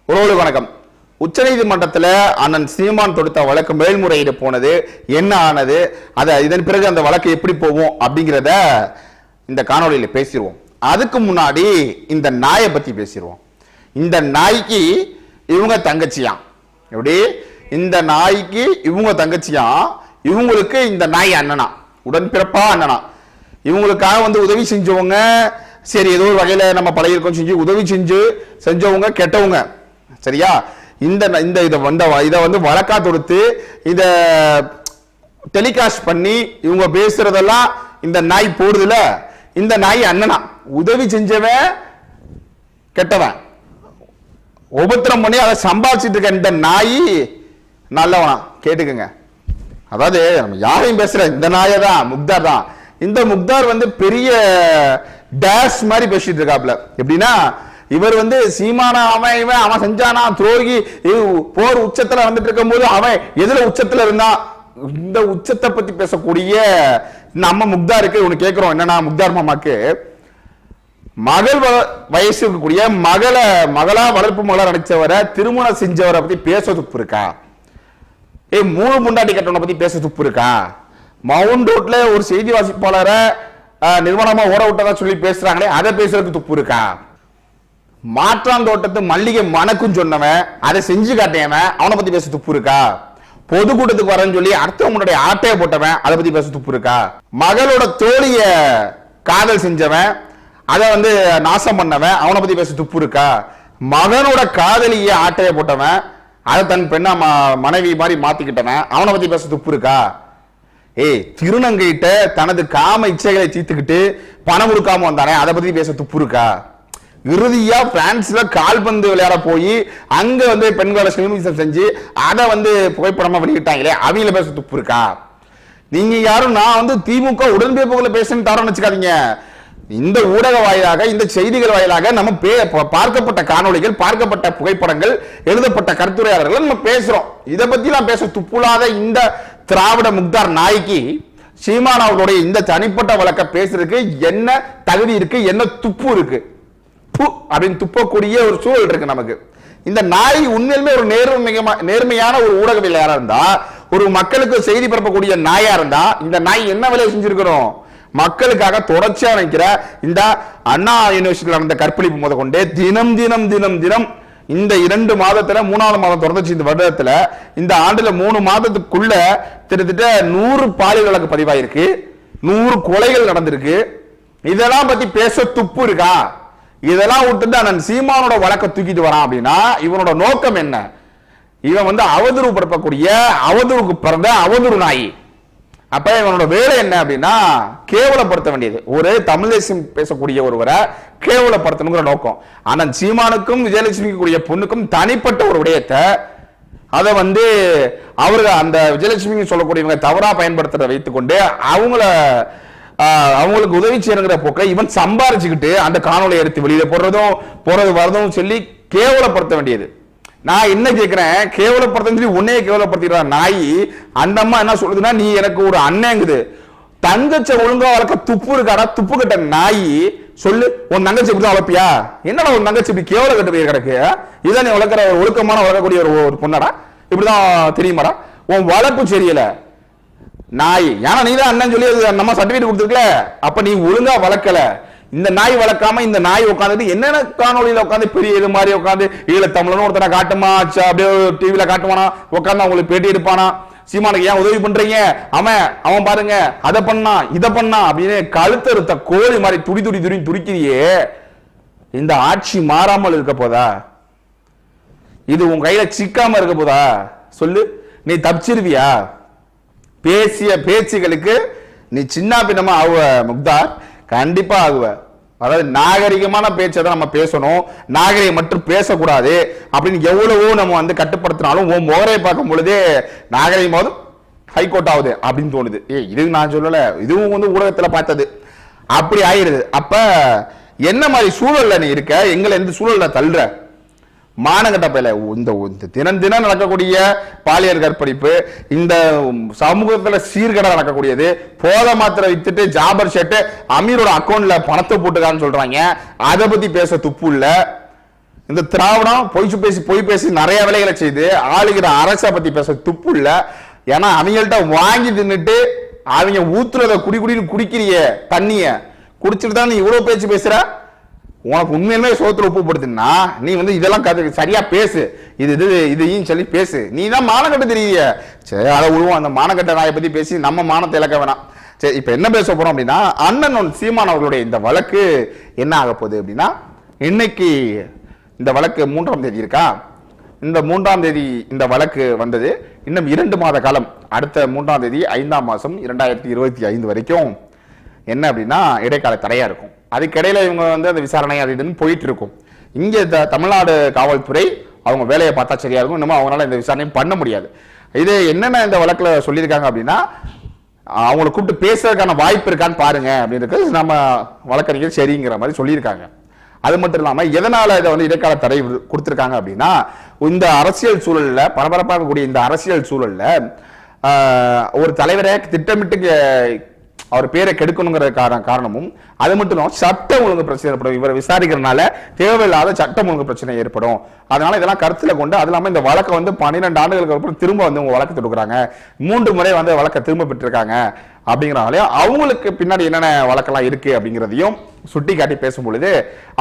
உறவுகளுக்கு வணக்கம். உச்சநீதிமன்றத்தில் அண்ணன் சீமான் தொடுத்த வழக்கு மேல்முறையீடு போனது, என்ன ஆனது, இதன் பிறகு அந்த வழக்கு எப்படி போவோம் அப்படிங்கிறத இந்த காணொலியில் பேசிடுவோம். அதுக்கு முன்னாடி இந்த நாயை பத்தி பேசிடுவோம். இந்த நாய்க்கு இவங்க தங்கச்சியாம். எப்படி? இந்த நாய்க்கு இவங்க தங்கச்சியாம், இவங்களுக்கு இந்த நாய் அண்ணனா, உடன்பிறப்பா அண்ணனா. இவங்களுக்காக உதவி செஞ்சவங்க, சரி ஏதோ ஒரு வகையில நம்ம பழகிருக்கோம் செஞ்சு உதவி செஞ்சவங்க கெட்டவங்க, சரியா? இதை வழக்கா தொடுத்து இத டெலிகாஸ்ட் பண்ணி இவங்க பேசுறதெல்லாம் இந்த நாய் போடுதுல, இந்த நாய் அண்ணனா. உதவி செஞ்சவன் கெட்டவன், உபத்திரம் பண்ணி அதை சம்பாதிச்சிட்டு இருக்க இந்த நாய் நல்லவனா. கேட்டுக்கங்க. அதாவது நம்ம யாரையும் பேசுற இந்த நாயை தான், முக்தார் தான். இந்த முக்தார் பெரிய டேஷ் மாதிரி பேசிட்டு இருக்காப்ல. எப்படின்னா, இவர் சீமானா அவன் செஞ்சானா துரோகி, போர் உச்சத்துல இருக்கும் போது அவன் எதுல உச்சத்துல இருந்தா, இந்த உச்சத்தை பத்தி பேசக்கூடிய நம்ம முக்தாருக்கு ஒண்ணு கேட்கிறோம். என்னன்னா, முக்தார் மாமாக்கு மகள் வயசு இருக்கக்கூடிய மகளா வளர்ப்பு மகளா நடிச்சவரை திருமணம் செஞ்சவரை பத்தி பேச துப்பு இருக்கா? 3 முண்டாட்டி கட்டணை பத்தி பேச துப்பு இருக்கா? மவுண்ட் ரோட்ல ஒரு செய்தி வாசிப்பாளரை நிர்வாணமா ஓட விட்டதா சொல்லி பேசுறாங்களே, அதை பேசுறதுக்கு துப்பு இருக்கா? மாற்றாந்தோட்டத்து மல்லிகை மணக்கும் சொன்னவன், அதை செஞ்சு காட்டியவன், அவனை பத்தி பேச துப்பு இருக்கா? பொதுக்கூட்டத்துக்கு வரேன்னு சொல்லி அடுத்த முன்னாடி ஆட்டையை போட்டவன், அதை பத்தி பேச துப்பு இருக்கா? மகளோட தோழிய காதல் செஞ்சவன், அதை நாசம் பண்ணவன், அவனை பத்தி பேச துப்பு இருக்கா? மகனோட காதலிய ஆட்டையை போட்டவன், அதை தன் பெண்ணா மனைவி மாதிரி மாத்திக்கிட்டவன், அவனை பத்தி பேச துப்பு இருக்கா? திருநங்கைட்ட தனது காம இச்சைகளை தீர்த்துக்கிட்டு பணம் கொடுக்காம வந்தானே, அதை பத்தி பேச துப்பு இருக்கா? இறுதியா பிரான்ஸ்ல கால்பந்து விளையாட போய் அங்க பெண்களோட சினிமிசம் செஞ்சு அதை புகைப்படமா வெளியிட்டாங்களே, அவங்கள பேச துப்பு இருக்கா? நீங்க யாரும் நான் திமுக உடன்பிறப்புகளை பேசுன்னு தரம் வச்சுக்காதீங்க. இந்த ஊடக வாயிலாக, இந்த செய்திகள் வாயிலாக நம்ம பார்க்கப்பட்ட காணொளிகள், பார்க்கப்பட்ட புகைப்படங்கள், எழுதப்பட்ட கருத்துரையாளர்கள் நம்ம பேசுறோம். இதை பத்தி நான் பேச துப்புலாத இந்த திராவிட முக்தார் நாய்க்கு சீமான் அவர்களுடைய இந்த தனிப்பட்ட வழக்க பேசுறதுக்கு என்ன தகுதி இருக்கு, என்ன துப்பு இருக்கு? அப்படின்னு துப்பக்கூடிய ஒரு சூழல் இருக்கு நமக்கு. இந்த நாய் உண்மையிலுமே ஒரு நேர்மையான ஒரு ஊடகவியலாளரா இருந்தா, ஒரு மக்களுக்கு செய்தி பரப்பக்கூடிய நாயா இருந்தா, இந்த நாய் என்ன வேலையை செஞ்சிருக்கிறோம்? மக்களுக்காக தொடர்ச்சியா நினைக்கிற இந்த அண்ணா யூனிவர்சிட்டியில் நடந்த கற்பழிப்பு முத கொண்டே தினம் தினம் தினம் தினம் இந்த 2 மாதத்துல 3வது மாதம் தொடர்ந்துச்சு. இந்த வருடத்துல, இந்த ஆண்டுல 3 மாதத்துக்குள்ள கிட்டத்தட்ட 100 பாலியல் வழக்கு பதிவாயிருக்கு, 100 கொலைகள் நடந்திருக்கு. இதெல்லாம் பத்தி பேச துப்பு இருக்கா? இதெல்லாம் விட்டுட்டு அண்ணன் சீமானோட வழக்க தூக்கிட்டு வரான் அப்படின்னா இவனோட நோக்கம் என்ன? இவன் அவதூறு பரப்பக்கூடிய, அவதூறுக்கு பிறந்த அவதூறு நாய். அப்ப இவனோட வேலை என்ன அப்படின்னா, கேவலப்படுத்த வேண்டியது. ஒரு தமிழ் தேசியம் பேசக்கூடிய ஒருவரை கேவலப்படுத்தணுங்கிற நோக்கம். ஆனா சீமானுக்கும் விஜயலட்சுமிக்கு கூடிய பொண்ணுக்கும் தனிப்பட்ட ஒரு விடயத்தை அதை அவர்கள் அந்த விஜயலட்சுமி சொல்லக்கூடியவங்க தவறா பயன்படுத்துறதை வைத்துக்கொண்டு அவங்களுக்கு உதவி செய்யணுங்கிற போக்க இவன் சம்பாரிச்சுக்கிட்டு அந்த காணொலியை எடுத்து வெளியில போறது வரதும் சொல்லி கேவலப்படுத்த வேண்டியது. நான் என்ன கேட்கிறேன், கேவலப்படுத்த உன்னையே கேவலப்படுத்திடுற நாய். அந்த அம்மா என்ன சொல்லுதுன்னா, நீ எனக்கு ஒரு அண்ணங்குது, தங்கச்ச ஒழுங்கா வளர்க்க துப்பு இருக்காடா, துப்பு கட்ட நாய். சொல்லு, உன் தங்கச்சி இப்படிதான் வளர்ப்பியா? என்னடா உன் தங்கச்சி இப்படி கேவல கட்ட போய் கிடக்கு? இதான் நீ வளர்க்குற ஒரு ஒழுக்கமான வளர்க்கக்கூடிய ஒரு பொண்ணாடா? இப்படிதான் தெரியுமாடா? உன் வளர்ப்பு சரியில்லை நாய். ஏன்னா நீ தான் அண்ணன் சொல்லி நம்ம சர்டிபிகேட் கொடுத்துருக்கல, அப்ப நீ ஒழுங்கா வளர்க்கல. இந்த நாய் வளர்க்காம இந்த நாய் உட்காந்துட்டு என்னென்ன காணொலியில உட்காந்து பெரிய இது மாதிரி உட்காந்து ஈழ தமிழனும் ஒருத்தனை காட்டுமா, அப்படியே டிவில காட்டுவானா, உட்காந்து அவங்களுக்கு பேட்டி எடுப்பானா, சீமானுக்கு ஏன் உதவி பண்றீங்க, அவன் பாருங்க அதை பண்ணா இதை பண்ணா அப்படின்னு கழுத்தறுத்த கோழி மாதிரி துடி துடி துடி துடிக்கிறியே. இந்த ஆட்சி மாறாமல் இருக்க போதா? இது உன் கையில சிக்காம இருக்க போதா? சொல்லு, நீ தப்பிச்சிருவியா? பேசிய பேச்சுகளுக்கு நீ சின்ன பின்னமா ஆகுவ முக்தார், கண்டிப்பா ஆகுவ. அதாவது நாகரிகமான பேச்சை தான் நம்ம பேசணும், நாகரிகம் மட்டும் பேசக்கூடாது அப்படின்னு எவ்வளவோ நம்ம கட்டுப்படுத்தினாலும் உன் முகரை பார்க்கும் பொழுதே நாகரிகமாவது ஹைகோர்ட் ஆகுது அப்படின்னு தோணுது. இது நான் சொல்லல, இதுவும் ஊடகத்துல பார்த்தது அப்படி ஆயிடுது. அப்ப என்ன மாதிரி சூழல்ல நீ இருக்க, எங்களை எந்த சூழல்ல தள்ளுற? மானங்கட்ட பையில இந்த தினம் தினம் நடக்கக்கூடிய பாலியல் கற்பழிப்பு, இந்த சமூகத்துல சீர்கேட நடக்கக்கூடியது, போத மாத்திரை வித்துட்டு ஜாபர் ஷெட்டு அமீரோட அக்கௌண்ட்ல பணத்தை போட்டுக்கான்னு சொல்றாங்க, அதை பத்தி பேச துப்பு இல்ல. இந்த திராவிடம் பொய் பேசி நிறைய வேலைகளை செய்து ஆளுகிற அரசை பத்தி பேச துப்பு இல்ல. ஏன்னா அவங்கள்ட்ட வாங்கி தின்னுட்டு அவங்க ஊத்துறத குடின்னு குடிக்கிறிய தண்ணிய குடிச்சிட்டு தான் நீ இவ்வளவு பேச்சு பேசுற. உனக்கு உண்மையிலுமே சோத்துல உப்பு படுத்துனா நீ இதெல்லாம் சரியா பேசு, இதையும் சொல்லி பேசு. நீ தான் மானக்கட்ட தெரியல. சரி, அதை விழுவோம். அந்த மானக்கட்ட நாயை பத்தி பேசி நம்ம மானத்தை இழக்க வேணாம். சரி, இப்ப என்ன பேச போறோம் அப்படின்னா, அண்ணன் சீமான் அவர்களுடைய இந்த வழக்கு என்ன ஆக போகுது அப்படின்னா, இன்னைக்கு இந்த வழக்கு 3ஆம் தேதி இருக்கா. இந்த 3ஆம் தேதி இந்த வழக்கு வந்தது. இன்னும் 2 மாத காலம், அடுத்த 3ஆம் தேதி 5ஆம் மாசம் 2025 வரைக்கும் என்ன அப்படின்னா இடைக்கால தடையா இருக்கும். அதுக்கிடையில இவங்க அந்த விசாரணை அது இதுன்னு போயிட்டு இருக்கும். இங்க தமிழ்நாடு காவல்துறை அவங்க வேலையை பார்த்தா சரியா இருக்கும். இன்னமும் அவங்களால இந்த விசாரணையும் பண்ண முடியாது. இது என்னென்ன இந்த வழக்குல சொல்லியிருக்காங்க அப்படின்னா, அவங்களை கூப்பிட்டு பேசுறதுக்கான வாய்ப்பு இருக்கான்னு பாருங்க அப்படின்றது நம்ம வழக்கறிஞர் சரிங்கிற மாதிரி சொல்லியிருக்காங்க. அது மட்டும் இல்லாம எதனால இதை இடைக்கால தடை கொடுத்திருக்காங்க அப்படின்னா, இந்த அரசியல் சூழல்ல பரபரப்பாகக்கூடிய இந்த அரசியல் சூழல்ல ஒரு தலைவரை திட்டமிட்டு அவர் பேரை கெடுக்கணுங்கிற காரணமும், அது மட்டும் இல்லாம சட்டம் ஒழுங்கு பிரச்சனை ஏற்படும். இவரை விசாரிக்கிறதுனால தேவையில்லாத சட்டம் ஒழுங்கு பிரச்சனை ஏற்படும். அதனால இதெல்லாம் கருத்துல கொண்டு, அது இல்லாம இந்த வழக்கை 12 ஆண்டுகளுக்கு அப்புறம் திரும்ப உங்க வழக்கு தொடுக்கிறாங்க. 3 முறை வழக்கை திரும்ப பெற்றிருக்காங்க. அப்படிங்கிறனாலே அவங்களுக்கு பின்னாடி என்னென்ன வழக்கெல்லாம் இருக்கு அப்படிங்கிறதையும் சுட்டி காட்டி பேசும் பொழுது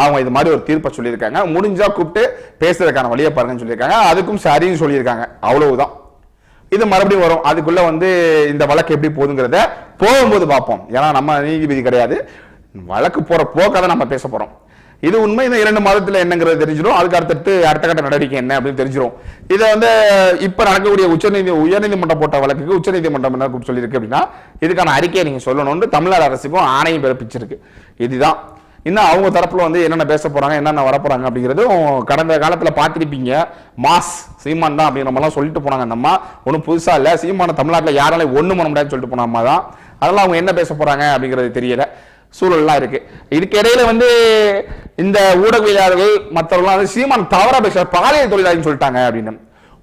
அவங்க இது மாதிரி ஒரு தீர்ப்பை சொல்லியிருக்காங்க. முடிஞ்சா கூப்பிட்டு பேசுறதுக்கான வழியை பாருங்கன்னு சொல்லியிருக்காங்க. அதுக்கும் சரின்னு சொல்லியிருக்காங்க. அவ்வளவுதான். இது மறுபடியும் வரும். அதுக்குள்ள இந்த வழக்கு எப்படி போகுதுங்கிறத போகும்போது பார்ப்போம். ஏன்னா நம்ம நீதிபதி கிடையாது. வழக்கு போற போக்காதான் நம்ம பேச போறோம். இது உண்மை. இந்த 2 மாதத்துல என்னங்கிறது தெரிஞ்சிடும். அதுக்கு அடுத்த கட்ட நடவடிக்கை என்ன அப்படின்னு தெரிஞ்சிடும். இதை இப்ப நடக்கக்கூடிய உயர்நீதிமன்றம் போட்ட வழக்குக்கு உச்சநீதிமன்றம் என்ன சொல்லியிருக்கு அப்படின்னா, இதுக்கான அறிக்கையை நீங்க சொல்லணும்னு தமிழ்நாடு அரசுக்கும் ஆணையம் பிறப்பிச்சிருக்கு. இதுதான். இன்னும் அவங்க தரப்புல என்னென்ன பேச போறாங்க, என்னென்ன வரப்போறாங்க அப்படிங்கிறதும் கடந்த காலத்துல பார்த்திருப்பீங்க. மாஸ் சீமான் தான் அப்படிங்கிற மாதிரிலாம் சொல்லிட்டு போனாங்க. அந்த அம்மா ஒன்றும் புதுசா இல்ல. சீமான தமிழ்நாட்டில் யாராலையும் ஒண்ணும் பண்ண முடியாதுன்னு சொல்லிட்டு போன அம்மா தான். அதெல்லாம் அவங்க என்ன பேச போறாங்க அப்படிங்கிறது தெரியல. சூழல்லாம் இருக்கு. இதுக்கு இடையில இந்த ஊடகவியலாளர்கள் மற்றவர்கள் சீமான் தவறா பேச பாலியல் தொழிலாளின்னு சொல்லிட்டாங்க அப்படின்னு.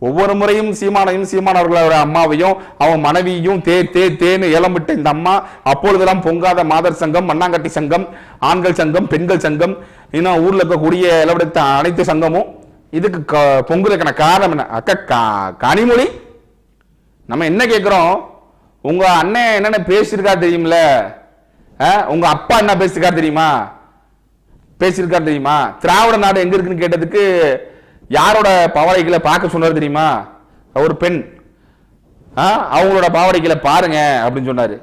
ஒவ்வொரு முறையும் சீமானவர்களோட அம்மாவையும் அவன் மனைவியும் தேன்னு ஏலமிட்டு இந்த அம்மா அப்பொழுதெல்லாம் பொங்காத மாதர் சங்கம், மண்ணாங்கட்டி சங்கம், ஆண்கள் சங்கம், பெண்கள் சங்கம், இன்னும் ஊர்ல இருக்கக்கூடிய இளவெடுத்த அனைத்து சங்கமும் இதுக்கு பொங்குறதுக்கான காரணம் என்ன? அக்கா கனிமொழி, நம்ம என்ன கேட்கிறோம்? உங்க அண்ணன் என்னென்ன பேசியிருக்கா தெரியுமில்ல? உங்க அப்பா என்ன பேசியிருக்கா தெரியுமா? திராவிட நாடு எங்க இருக்குன்னு கேட்டதுக்கு யாரோட பாவடைகளை பார்க்க சொன்னாரு தெரியுமா? ஒரு பெண். அவங்களோட பாவடைகளை பாருங்க அப்படின்னு சொன்னாரு.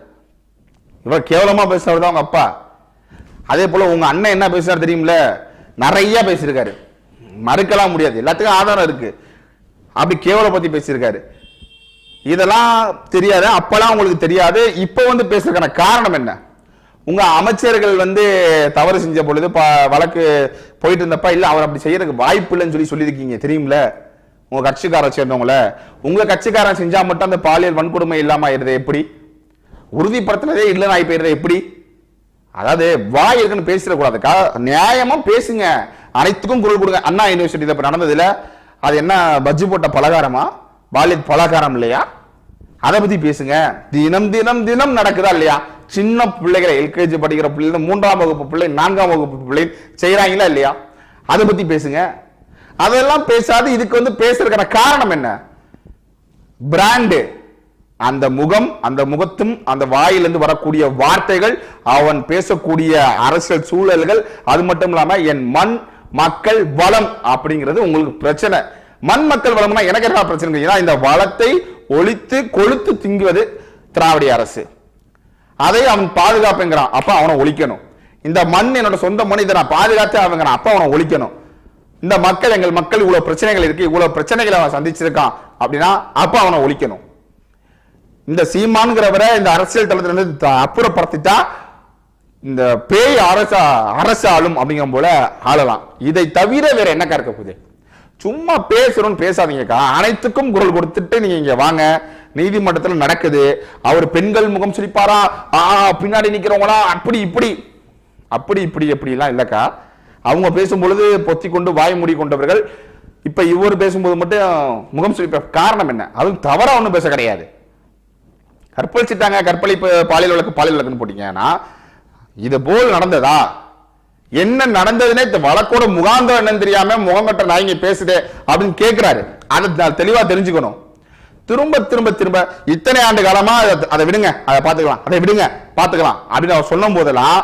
இவர் கேவலமா பேசுறவர் தான் உங்க அப்பா. அதே போல உங்க அண்ணன் என்ன பேசுறாரு தெரியுமில்ல? நிறைய பேசியிருக்காரு, மறுக்கலாம் முடியாது. எல்லாத்துக்கும் ஆதாரம் இருக்கு. அப்படி கேவல பத்தி பேசியிருக்காரு. இதெல்லாம் தெரியாது, அப்பெல்லாம் உங்களுக்கு தெரியாது. இப்ப பேசுறதுக்கான காரணம் என்ன? உங்க அமைச்சர்கள் தவறு செஞ்ச பொழுது வழக்கு போயிட்டு இருந்தப்ப இல்ல அவர் அப்படி செய்யறதுக்கு வாய்ப்பு இல்லைன்னு சொல்லியிருக்கீங்க தெரியுமில்ல? உங்க கட்சிக்காரன் சேர்ந்தவங்கள உங்க கட்சிக்காரன் செஞ்சா மட்டும் அந்த பாலியல் வன்கொடுமை இல்லாம ஆயிடுறது எப்படி? உறுதிப்படுத்தினதே இல்லைன்னு ஆகி போயிடுறது எப்படி? அதாவது வாய் இருக்குன்னு பேசிடக்கூடாதுக்கா, நியாயமா பேசுங்க. அனைத்துக்கும் குரல் கொடுங்க. அண்ணா யூனிவர்சிட்டி இப்ப நடந்ததுல அது என்ன பஜ்ஜி போட்ட பலகாரமா? பாலியல் பலகாரம் இல்லையா? அதை பத்தி பேசுங்க. தினம் நடக்குதா இல்லையா? சின்ன பிள்ளைகளை எல்கேஜி படிக்கிற பிள்ளை, 3ஆம் வகுப்பு பிள்ளை, 4ஆம் வகுப்பு பிள்ளை செய்யறாங்களா இல்லையா? அதை பத்தி பேசுங்க. அதெல்லாம் பேசாது இதுக்கு பேசுறதுக்கான காரணம் என்ன? பிராண்டு. அந்த முகம், அந்த முகத்தும் அந்த வாயிலிருந்து வரக்கூடிய வார்த்தைகள், அவன் பேசக்கூடிய அரசியல் சூழல்கள், அது மட்டும் இல்லாம என் மண் மக்கள் வளம் அப்படிங்கிறது உங்களுக்கு பிரச்சனை. மண் மக்கள் வளம்னா எனக்கு என்ன பிரச்சனை? இந்த வளத்தை ஒழித்து கொழுத்து திங்குவது திராவிட அரசு. அதை அவன் பாதுகாப்புங்கிறான். அப்ப அவனை ஒழிக்கணும். இந்த மண் என்னோட சொந்த மண், இதை நான் பாதுகாத்து அவங்கிறான். அப்ப அவனை ஒழிக்கணும். இந்த மக்கள், எங்கள் மக்கள் இவ்வளவு பிரச்சனைகள் இருக்கு, இவ்வளவு பிரச்சனைகளை அவன் சந்திச்சிருக்கான் அப்படின்னா அப்ப அவனை ஒழிக்கணும். இந்த சீமான்கிறவரை இந்த அரசியல் தளத்திலிருந்து அப்புறப்படுத்திட்டா இந்த பேய் அரசு ஆளும் அப்படிங்கிற போல ஆளலாம். இதை தவிர வேற என்ன இருக்க போகுது? சும்மா பேசுறோம்னு பேசாதீங்கக்கா. அனைத்துக்கும் குரல் கொடுத்துட்டு நீங்க இங்க வாங்க. நீதிமன்றத்தில் நடக்குது. அவர் பெண்கள் முகம் சிரிப்பாரா, பின்னாடி நிக்கிறவங்களா அப்படி இப்படி எல்லாம் இல்லக்கா. அவங்க பேசும் பொழுது பொத்தி கொண்டு வாய் மூடி கொண்டவர்கள். இப்ப இவர் பேசும்போது மட்டும் முகம் சிரிப்ப காரணம் என்ன? அதுவும் தவறா ஒண்ணும் பேச கிடையாது. கற்பழிச்சிட்டாங்க, கற்பழிப்பு பாலியல் வழக்குன்னு போட்டீங்கன்னா இது போல் நடந்ததா? என்ன நடந்ததுன்னே வழக்கோட முகாந்தம் என்னன்னு தெரியாம முகங்கட்ட நாயங்க பேசுதே அப்படின்னு கேட்கிறாரு. அதை தெளிவா தெரிஞ்சுக்கணும். திரும்ப திரும்ப திரும்ப இத்தனை ஆண்டு காலமா அதை விடுங்க, அதை பார்த்துக்கலாம், அதை விடுங்க பார்த்துக்கலாம் அப்படின்னு அவர் சொல்லும் போதெல்லாம்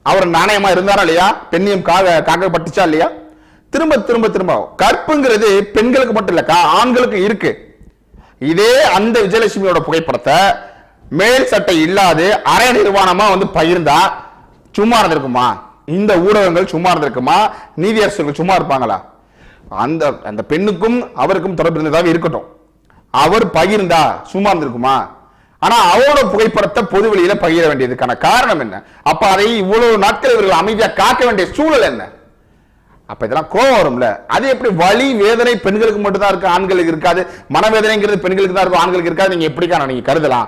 அவர் நாணயமா இருந்தாரா இல்லையா? பெண்ணியம் காக்கப்பட்டுச்சா இல்லையா? திரும்ப திரும்ப திரும்ப கற்புங்கிறது பெண்களுக்கு மட்டும் இல்லக்கா, ஆண்களுக்கு இருக்கு. இதே அந்த விஜயலட்சுமியோட புகைப்படத்தை மேல் சட்டை இல்லாது அரை நிர்வாணமா பகிர்ந்தா சும்மா இருந்திருக்குமா? இந்த ஊடகங்கள் சும்மா இருந்திருக்குமா? நீதியரசர்கள் சும்மா இருப்பாங்களா? அந்த அந்த பெண்ணுக்கும் அவருக்கும் தொடர்பு இருந்ததாக இருக்கட்டும், அவர் பகிர்ந்தா சும்மா இருந்திருக்குமா? ஆனா அவரோட புகைப்படத்தை பொது வெளியில பகிர வேண்டியதுக்கான காரணம் என்ன? அப்ப அதை இவ்வளவு நாட்கள் இவர்கள் அமைதியா காக்க வேண்டிய சூழல் என்ன? அப்ப இதெல்லாம் கோபம் வரும்ல. அது எப்படி வலி வேதனை பெண்களுக்கு மட்டும்தான் இருக்கு, ஆண்களுக்கு இருக்காது? மனவேதனைங்கிறது பெண்களுக்கு தான் இருக்கும், ஆண்களுக்கு இருக்காது. நீங்க எப்படிக்கான நீங்க கருதலாம்?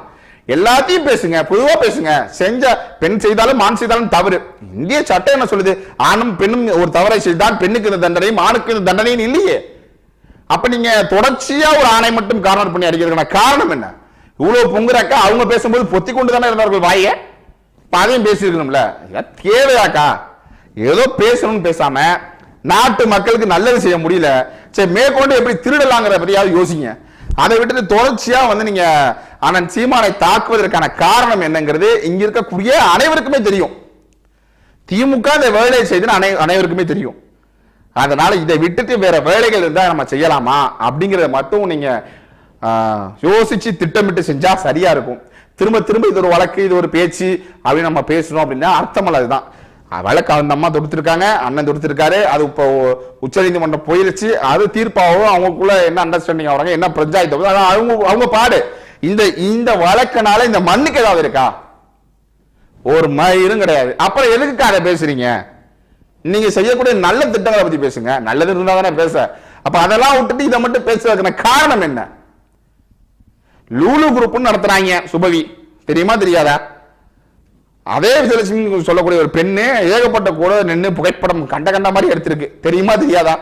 எல்லாத்தையும் பேசுங்க, பொதுவா பேசுங்க. செஞ்ச பெண் செய்தாலும் ஆண் செய்தாலும் தவறு. இந்திய சட்டம் என்ன சொல்லுது? ஆணும் பெண்ணும் ஒரு தவறை செய்தால் பெண்ணுக்கு இந்த தண்டனையும் ஆணுக்கு இந்த தண்டனையும் இல்லையே. அப்ப நீங்க தொடர்ச்சியா ஒரு ஆணை மட்டும் கார்னர் பண்ணி அடிக்கிறதுக்கான காரணம் என்ன? இவ்வளவு பொங்குறாக்கா அவங்க பேசும்போது பொத்தி கொண்டு தானே இருந்தார்கள் வாய. அதையும் பேசிருக்கணும்ல. தேவையாக்கா ஏதோ பேசணும்னு பேசாம நாட்டு மக்களுக்கு நல்லது செய்ய முடியல, சரி மேற்கொண்டு எப்படி திருடலாங்கிற பத்தியாவது யோசிங்க. அதை விட்டுட்டு தொடர்ச்சியா நீங்க அண்ணன் சீமானை தாக்குவதற்கான காரணம் என்னங்கிறது இங்க இருக்கக்கூடிய அனைவருக்குமே தெரியும். திமுக இந்த வேலையை செய்து அனைவருக்குமே தெரியும். அதனால இதை விட்டுட்டு வேற வேலைகள் இருந்தா நம்ம செய்யலாமா அப்படிங்கறத மட்டும் நீங்க யோசிச்சு திட்டமிட்டு செஞ்சா சரியா இருக்கும். திரும்ப திரும்ப இது ஒரு வழக்கு, இது ஒரு பேச்சு அப்படின்னு நம்ம பேசணும் அப்படின்னா அர்த்தமல்ல. அதுதான் வழக்கு அந்த அம்மா தொடுத்திருக்காங்க, அண்ணன் தொடுத்திருக்காரு. அது இப்போ உச்ச நீதிமன்றம் போயிருச்சு. அது தீர்ப்பாகவும் அவங்களுக்குள்ள என்ன அண்டர்ஸ்டாண்டிங் ஆகுறாங்க, என்ன பஞ்சாயத்து அவங்க பாடு. இந்த வழக்கினால இந்த மண்ணுக்கு ஏதாவது இருக்கா? ஒரு மயிரும் கிடையாது. அப்புறம் எதுக்கு அதை பேசுறீங்க? நீங்க செய்யக்கூடிய நல்ல திட்டங்களை பத்தி பேசுங்க. நல்லது இருந்தா தானே பேச. அப்ப அதெல்லாம் விட்டுட்டு இதை மட்டும் பேசுறதுக்கான காரணம் என்ன? லூலு குரூப் நடத்துறாங்க சுபவி, தெரியுமா தெரியாதா? அதே விஜயலட்சுமி சொல்லக்கூடிய ஒரு பெண்ணு ஏகப்பட்ட கூட நின்று புகைப்படம் கண்ட மாதிரி எடுத்திருக்கு, தெரியுமா தெரியாதா?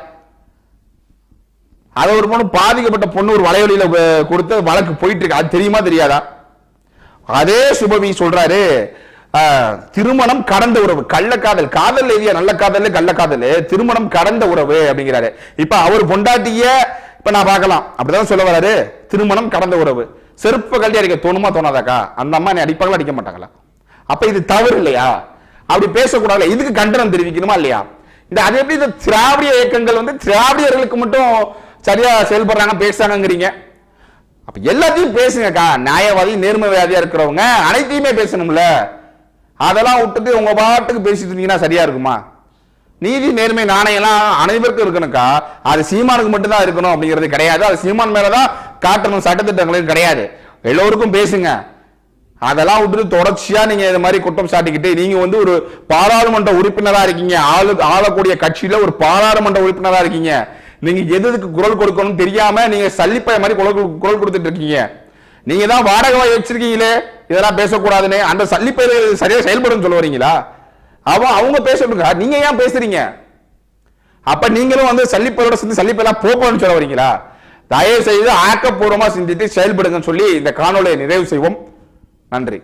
அதை ஒரு பொண்ணு பாதிக்கப்பட்ட பொண்ணு ஒரு வலைவலியில கொடுத்து வழக்கு போயிட்டு இருக்கு, அது தெரியுமா தெரியாதா? அதே சுபவி சொல்றாரு திருமணம் கடந்த உறவு, கள்ளக்காதல், காதல் எழுதிய நல்ல காதல் கள்ளக்காதல், திருமணம் கடந்த உறவு அப்படிங்கிறாரு. இப்ப அவர் பொண்டாட்டிய இப்ப நான் பார்க்கலாம் அப்படிதான் சொல்ல வராரு. திருமணம் கடந்த உறவு, செருப்பு கல்வி அடிக்க தோணுமா தோணாதாக்கா? அந்த அம்மா நீ அடிப்பாங்களா அடிக்க மாட்டாங்களா? அப்ப இது தவறு இல்லையா? அப்படி பேசக்கூடாது. இதுக்கு கண்டனம் தெரிவிக்கணுமா இல்லையா? இந்த அது எப்படி இந்த திராவிட இயக்கங்கள் திராவிடர்களுக்கு மட்டும் சரியா செயல்படுறாங்க பேசுறாங்கிறீங்க? அப்ப எல்லாத்தையும் பேசுங்கக்கா. நியாயவாதி நேர்மைவாதியா இருக்கிறவங்க அனைத்தையுமே பேசணும்ல. அதெல்லாம் விட்டுட்டு உங்க பாட்டுக்கு பேசிட்டு இருந்தீங்கன்னா சரியா இருக்குமா? நீதி நேர்மை நாணயம்லாம் அனைவருக்கும் இருக்கணும்க்கா. அது சீமானுக்கு மட்டும்தான் இருக்கணும் அப்படிங்கிறது கிடையாது. அது சீமான் மேலதான் காட்டணும் சட்டத்திட்டங்களும் கிடையாது. எல்லோருக்கும் பேசுங்க. அதெல்லாம் விட்டுட்டு தொடர்ச்சியா நீங்க இந்த மாதிரி குற்றம் சாட்டிக்கிட்டு நீங்க ஒரு பாராளுமன்ற உறுப்பினரா இருக்கீங்க, ஆளக்கூடிய கட்சியில ஒரு பாராளுமன்ற உறுப்பினரா இருக்கீங்க. நீங்க எதுக்கு குரல் கொடுக்கணும் தெரியாம நீங்க சல்லிப்பைய மாதிரி குரல் கொடுத்துட்டு இருக்கீங்க. நீங்க தான் வாடகை வச்சிருக்கீங்களே இதெல்லாம் பேசக்கூடாதுன்னு, அந்த சல்லிப்பை சரியா செயல்படும் சொல்ல வரீங்களா? அவங்க பேசுறதுங்க, நீங்க ஏன் பேசுறீங்க? அப்ப நீங்களும் சல்லிப்பையோட சேர்ந்து சல்லிப்பையெல்லாம் போக்கணும்னு சொல்ல வரீங்களா? தயவு செய்து ஆக்கப்பூர்வமா சிந்தித்து செயல்படுங்கன்னு சொல்லி இந்த காணொலியை நிறைவு செய்வோம். நன்றி.